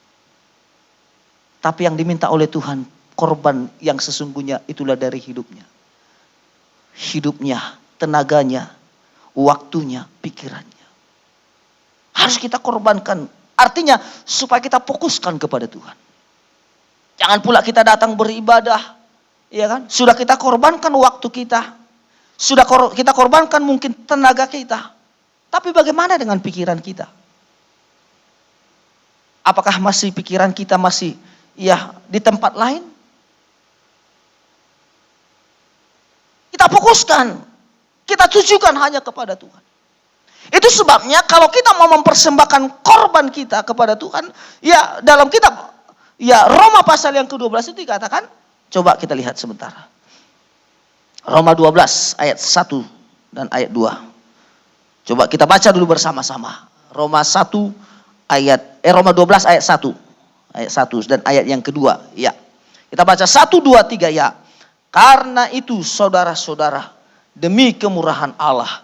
Tapi yang diminta oleh Tuhan, korban yang sesungguhnya itulah dari hidupnya. Hidupnya, tenaganya, waktunya, pikirannya. Harus kita korbankan. Artinya supaya kita fokuskan kepada Tuhan. Jangan pula kita datang beribadah, ya kan? Sudah kita korbankan waktu kita. Sudah kita korbankan mungkin tenaga kita. Tapi bagaimana dengan pikiran kita? Apakah masih pikiran kita masih di tempat lain? Kita fokuskan. Kita tujukan hanya kepada Tuhan. Itu sebabnya kalau kita mau mempersembahkan korban kita kepada Tuhan, dalam kitab Roma pasal yang ke-12 itu dikatakan, coba kita lihat sebentar. Roma 12 ayat 1 dan ayat 2. Coba kita baca dulu bersama-sama. Roma 12 ayat 1. Ayat 1 dan ayat yang kedua. Ya. Kita baca 1, 2, 3 ya. Karena itu saudara-saudara, demi kemurahan Allah,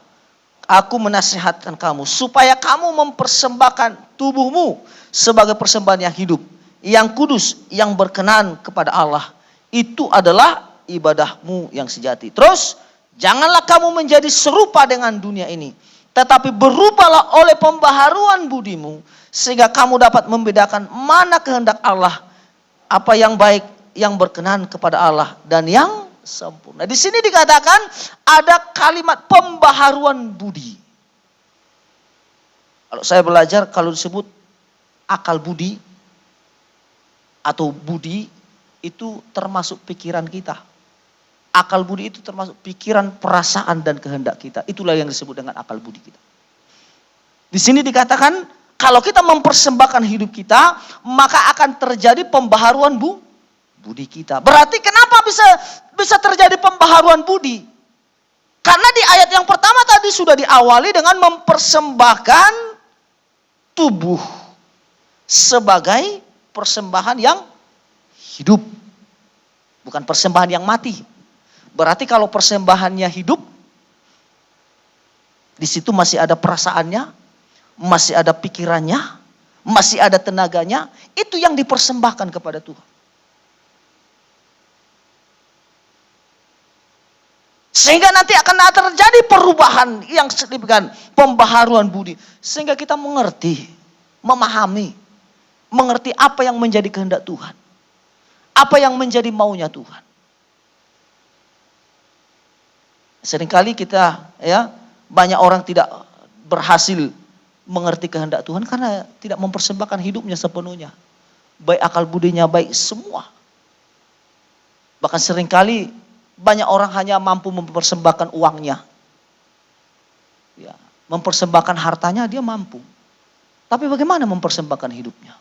aku menasihatkan kamu supaya kamu mempersembahkan tubuhmu sebagai persembahan yang hidup, yang kudus, yang berkenan kepada Allah. Itu adalah ibadahmu yang sejati. Terus, janganlah kamu menjadi serupa dengan dunia ini, tetapi berubahlah oleh pembaharuan budimu, sehingga kamu dapat membedakan mana kehendak Allah, apa yang baik, yang berkenan kepada Allah, dan yang sempurna. Di sini dikatakan ada kalimat pembaharuan budi. Kalau saya belajar, kalau disebut akal budi atau budi, itu termasuk pikiran kita. Akal budi itu termasuk pikiran, perasaan, dan kehendak kita. Itulah yang disebut dengan akal budi kita. Di sini dikatakan, kalau kita mempersembahkan hidup kita, maka akan terjadi pembaharuan budi kita. Berarti kenapa bisa terjadi pembaharuan budi? Karena di ayat yang pertama tadi sudah diawali dengan mempersembahkan tubuh sebagai persembahan yang hidup. Bukan persembahan yang mati. Berarti kalau persembahannya hidup, di situ masih ada perasaannya, masih ada pikirannya, masih ada tenaganya, itu yang dipersembahkan kepada Tuhan. Sehingga nanti akan terjadi perubahan yang signifikan, pembaharuan budi. Sehingga kita mengerti, memahami, mengerti apa yang menjadi kehendak Tuhan. Apa yang menjadi maunya Tuhan. Seringkali kita banyak orang tidak berhasil mengerti kehendak Tuhan karena tidak mempersembahkan hidupnya sepenuhnya. Baik akal budinya, baik semua. Bahkan seringkali banyak orang hanya mampu mempersembahkan uangnya. Mempersembahkan hartanya dia mampu. Tapi bagaimana mempersembahkan hidupnya?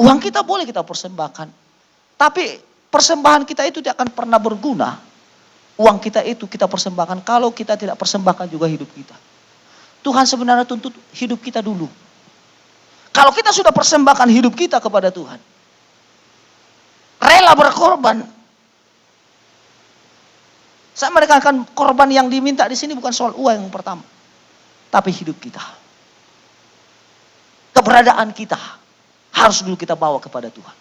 Uang kita boleh kita persembahkan. Tapi persembahan kita itu tidak akan pernah berguna. Uang kita itu kita persembahkan kalau kita tidak persembahkan juga hidup kita. Tuhan sebenarnya tuntut hidup kita dulu. Kalau kita sudah persembahkan hidup kita kepada Tuhan, rela berkorban. Saya menekankan korban yang diminta di sini bukan soal uang yang pertama, tapi hidup kita. Keberadaan kita harus dulu kita bawa kepada Tuhan.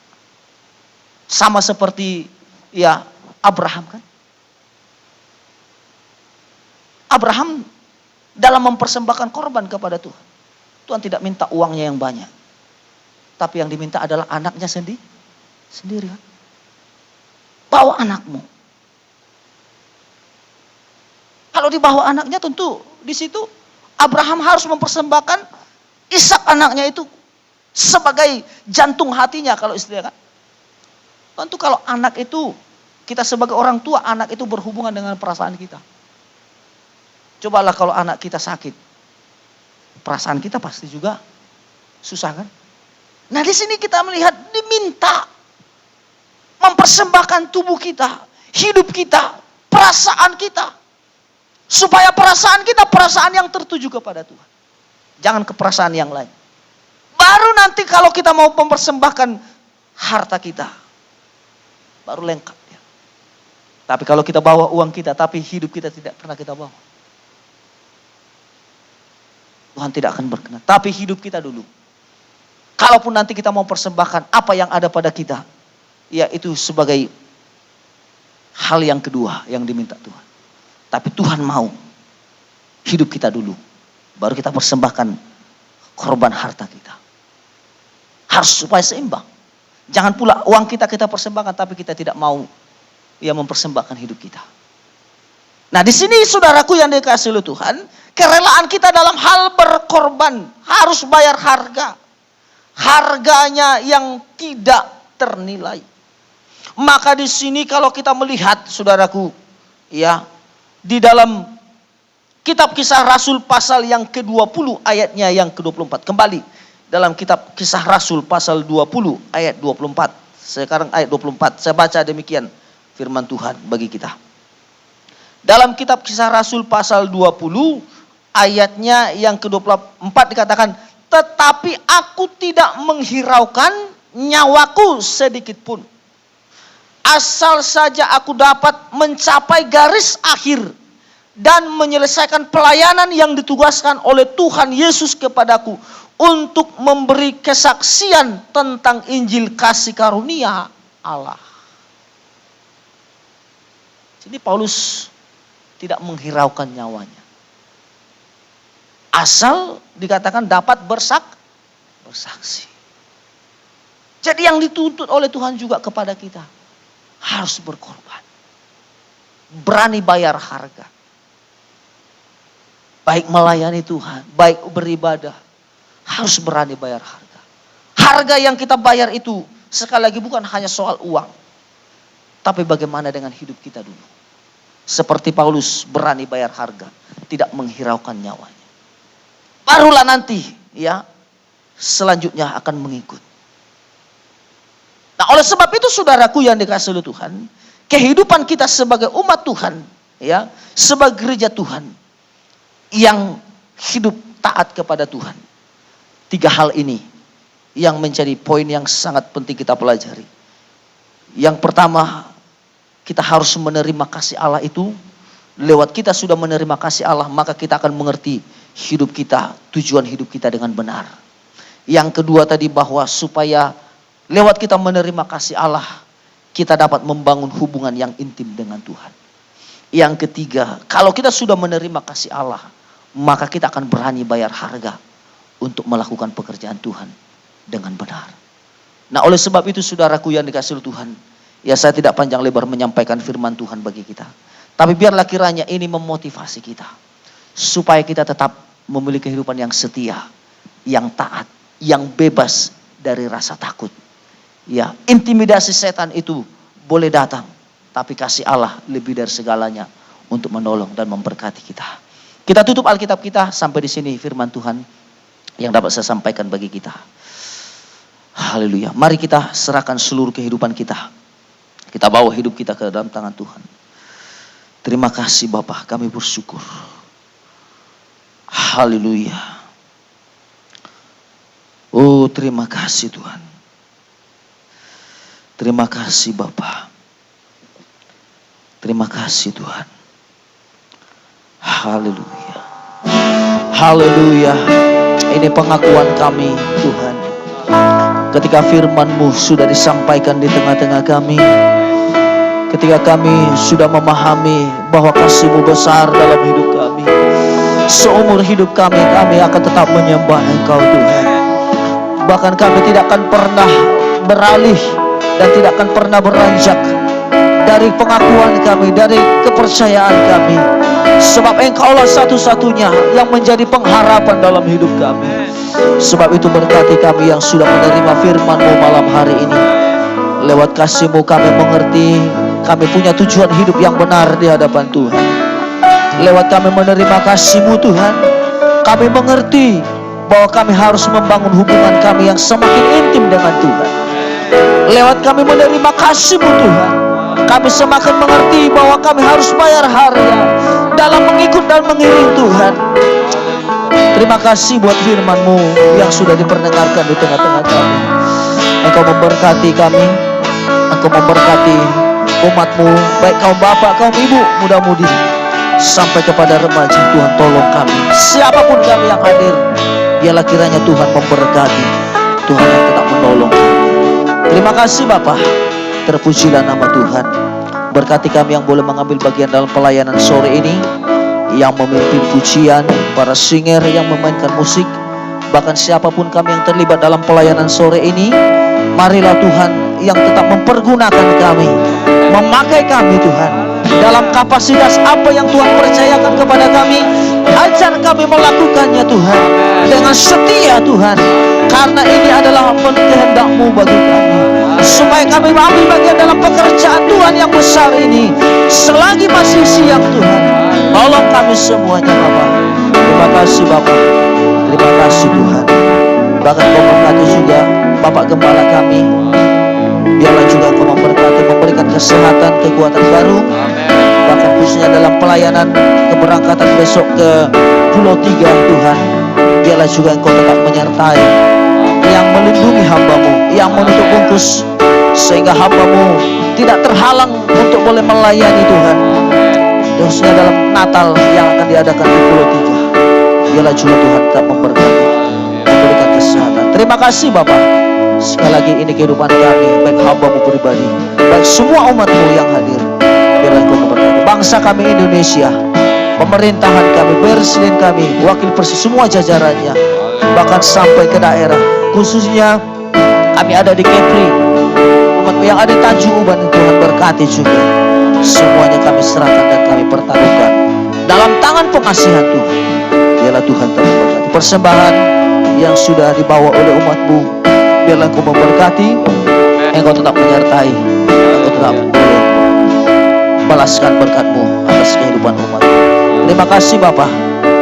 Sama seperti ya Abraham kan. Abraham dalam mempersembahkan korban kepada Tuhan. Tuhan tidak minta uangnya yang banyak. Tapi yang diminta adalah anaknya sendiri. Bawa anakmu. Kalau dibawa anaknya tentu di situ Abraham harus mempersembahkan Ishak anaknya itu sebagai jantung hatinya kalau istilahnya kan. Tentu kalau anak itu, kita sebagai orang tua, anak itu berhubungan dengan perasaan kita. Cobalah kalau anak kita sakit, perasaan kita pasti juga susah kan. Nah di sini kita melihat diminta mempersembahkan tubuh kita, hidup kita, perasaan kita. Supaya perasaan kita perasaan yang tertuju kepada Tuhan. Jangan ke perasaan yang lain. Baru nanti kalau kita mau mempersembahkan harta kita, baru lengkap ya. Tapi kalau kita bawa uang kita, tapi hidup kita tidak pernah kita bawa, Tuhan tidak akan berkenan. Tapi hidup kita dulu. Kalaupun nanti kita mau persembahkan apa yang ada pada kita, ya itu sebagai hal yang kedua yang diminta Tuhan. Tapi Tuhan mau hidup kita dulu. Baru kita persembahkan korban harta kita. Harus supaya seimbang. Jangan pula uang kita persembahkan tapi kita tidak mau ya mempersembahkan hidup kita. Nah di sini saudaraku yang dikasihi oleh Tuhan, kerelaan kita dalam hal berkorban harus bayar harga. Harganya yang tidak ternilai. Maka di sini kalau kita melihat saudaraku, ya di dalam Kitab Kisah Rasul pasal yang ke-20 ayatnya yang ke-24. Kembali dalam kitab Kisah Rasul pasal 20 ayat 24. Sekarang ayat 24. Saya baca demikian firman Tuhan bagi kita. Dalam kitab Kisah Rasul pasal 20 ayatnya yang ke-24 dikatakan, tetapi aku tidak menghiraukan nyawaku sedikit pun. Asal saja aku dapat mencapai garis akhir dan menyelesaikan pelayanan yang ditugaskan oleh Tuhan Yesus kepadaku untuk memberi kesaksian tentang Injil kasih karunia Allah. Jadi Paulus tidak menghiraukan nyawanya. Asal dikatakan dapat bersaksi. Jadi yang dituntut oleh Tuhan juga kepada kita harus berkorban. Berani bayar harga. Baik melayani Tuhan, baik beribadah, harus berani bayar harga. Harga yang kita bayar itu sekali lagi bukan hanya soal uang, tapi bagaimana dengan hidup kita dulu. Seperti Paulus berani bayar harga, tidak menghiraukan nyawanya. Barulah nanti ya selanjutnya akan mengikut. Nah oleh sebab itu saudaraku yang dikasihi oleh Tuhan, kehidupan kita sebagai umat Tuhan, ya sebagai gereja Tuhan, yang hidup taat kepada Tuhan. 3 hal ini yang menjadi poin yang sangat penting kita pelajari. Yang pertama, kita harus menerima kasih Allah itu. Lewat kita sudah menerima kasih Allah, maka kita akan mengerti hidup kita, tujuan hidup kita dengan benar. Yang kedua tadi bahwa supaya lewat kita menerima kasih Allah, kita dapat membangun hubungan yang intim dengan Tuhan. Yang ketiga, kalau kita sudah menerima kasih Allah, maka kita akan berani bayar harga untuk melakukan pekerjaan Tuhan dengan benar. Nah oleh sebab itu saudaraku yang dikasihi Tuhan, ya saya tidak panjang lebar menyampaikan firman Tuhan bagi kita. Tapi biarlah kiranya ini memotivasi kita. Supaya kita tetap memiliki kehidupan yang setia, yang taat, yang bebas dari rasa takut. Ya, intimidasi setan itu boleh datang, tapi kasih Allah lebih dari segalanya untuk menolong dan memberkati kita. Kita tutup Alkitab kita sampai di sini firman Tuhan yang dapat saya sampaikan bagi kita. Haleluya. Mari kita serahkan seluruh kehidupan kita. Kita bawa hidup kita ke dalam tangan Tuhan. Terima kasih Bapa, kami bersyukur. Haleluya. Oh, terima kasih Tuhan. Terima kasih Bapa. Terima kasih Tuhan. Haleluya. Haleluya. Ini pengakuan kami Tuhan. Ketika firman-Mu sudah disampaikan di tengah-tengah kami. Ketika kami sudah memahami bahwa kasih-Mu besar dalam hidup kami. Seumur hidup kami akan tetap menyembah Engkau Tuhan. Bahkan kami tidak akan pernah beralih dan tidak akan pernah beranjak dari pengakuan kami, dari kepercayaan kami. Sebab Engkaulah satu-satunya yang menjadi pengharapan dalam hidup kami. Sebab itu berkati kami yang sudah menerima firman-Mu malam hari ini. Lewat kasih-Mu kami mengerti kami punya tujuan hidup yang benar di hadapan Tuhan. Lewat kami menerima kasih-Mu Tuhan, kami mengerti bahwa kami harus membangun hubungan kami yang semakin intim dengan Tuhan. Lewat kami menerima kasih-Mu Tuhan, kami semakin mengerti bahwa kami harus bayar harga dalam mengikut dan mengiring Tuhan. Terima kasih buat firman-Mu yang sudah diperdengarkan di tengah-tengah kami. Engkau memberkati kami, Engkau memberkati umat-Mu, baik kaum bapak, kaum ibu, muda-mudi, sampai kepada remaja. Tuhan tolong kami, siapapun kami yang hadir, biarlah kiranya Tuhan memberkati, Tuhan yang tetap menolong. Terima kasih Bapa, terpujilah nama Tuhan. Berkati kami yang boleh mengambil bagian dalam pelayanan sore ini, yang memimpin pujian, para singer yang memainkan musik, bahkan siapapun kami yang terlibat dalam pelayanan sore ini. Marilah Tuhan yang tetap mempergunakan kami, memakai kami Tuhan, dalam kapasitas apa yang Tuhan percayakan kepada kami. Ajar kami melakukannya Tuhan, dengan setia Tuhan, karena ini adalah kehendak-Mu bagi kami, supaya kami ambil bagian dalam pekerjaan Tuhan yang besar ini. Selagi masih siang Tuhan, tolong kami semuanya Bapa. Terima kasih Bapa, terima kasih Tuhan. Bahkan Kau memberkati juga Bapak Gembala kami. Biarlah juga Kau memberkati, memberikan kesehatan, kekuatan baru. Bahkan khususnya dalam pelayanan keberangkatan besok ke Pulau 3 Tuhan. Biarlah juga Engkau tetap menyertai, yang melindungi hamba-Mu, yang menutup bungkus, sehingga hamba-Mu tidak terhalang untuk boleh melayani Tuhan. Khususnya dalam Natal yang akan diadakan di Pulau 3. Biarlah juga Tuhan tetap memberkati, memberikan kesehatan. Terima kasih Bapak. Sekali lagi ini kehidupan kami, baik hamba-Mu pribadi, baik semua umat-Mu yang hadir. Biarlah Engkau memberkati bangsa kami Indonesia, pemerintahan kami, presiden kami, wakil presiden, semua jajarannya, bahkan sampai ke daerah. Khususnya kami ada di Kepri, umat yang ada di Tanjung Uban, Tuhan berkati juga. Semuanya kami serahkan dan kami pertaruhkan dalam tangan pengasihan Tuhan. Biarlah Tuhan tetap memberkati persembahan yang sudah dibawa oleh umat-Mu. Biarlah Engkau memberkati, Engkau tetap menyertai, Engkau tetap balaskan berkat-Mu atas kehidupan umat. Terima kasih Bapa.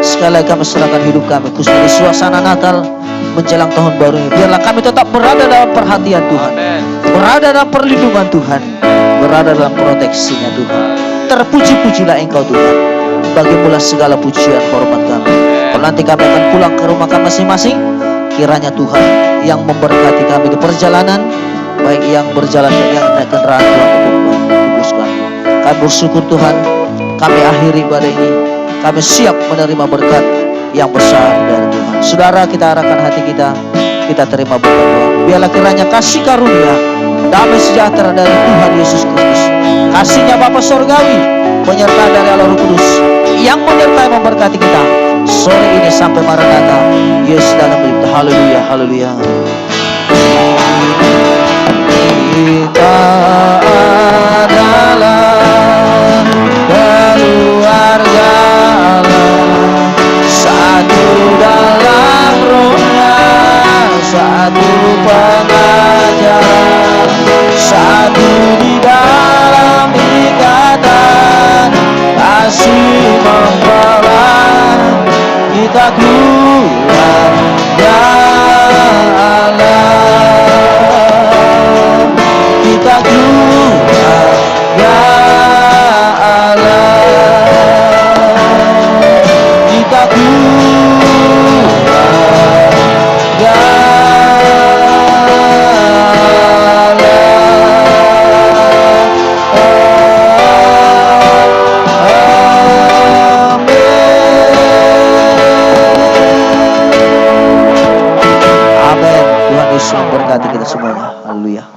Sekali lagi kami serahkan hidup kami, khususnya di suasana Natal menjelang tahun baru ini. Biarlah kami tetap berada dalam perhatian Tuhan, berada dalam perlindungan Tuhan, berada dalam proteksinya Tuhan. Terpuji-pujilah Engkau Tuhan. Bagi-Mulah segala pujian hormat kami. Kalau nanti kami akan pulang ke rumah kami masing-masing, kiranya Tuhan yang memberkati kami di perjalanan, baik yang berjalan dan yang naik kendaraan Tuhan untuk meneruskan. Kami bersyukur Tuhan, kami akhiri ibadah ini, kami siap menerima berkat yang besar dari Tuhan. Saudara, kita arahkan hati kita terima berkat Tuhan. Biarlah kiranya kasih karunia, damai sejahtera dari Tuhan Yesus Kristus, kasih-Nya Bapa Sorgawi, penyertaan dari Allah Roh Kudus yang menyertai memberkati kita sore ini sampai Maranatha. Yesus dalam hidup. Haleluya, haleluya. Kita adalah keluarga Allah, satu dalam rohnya, satu pengajaran, satu di dalam ikatan kasih membelah. Kita keluarga Allah. Amin. Tuhan Yesus memberkati kita semuanya. Haleluya.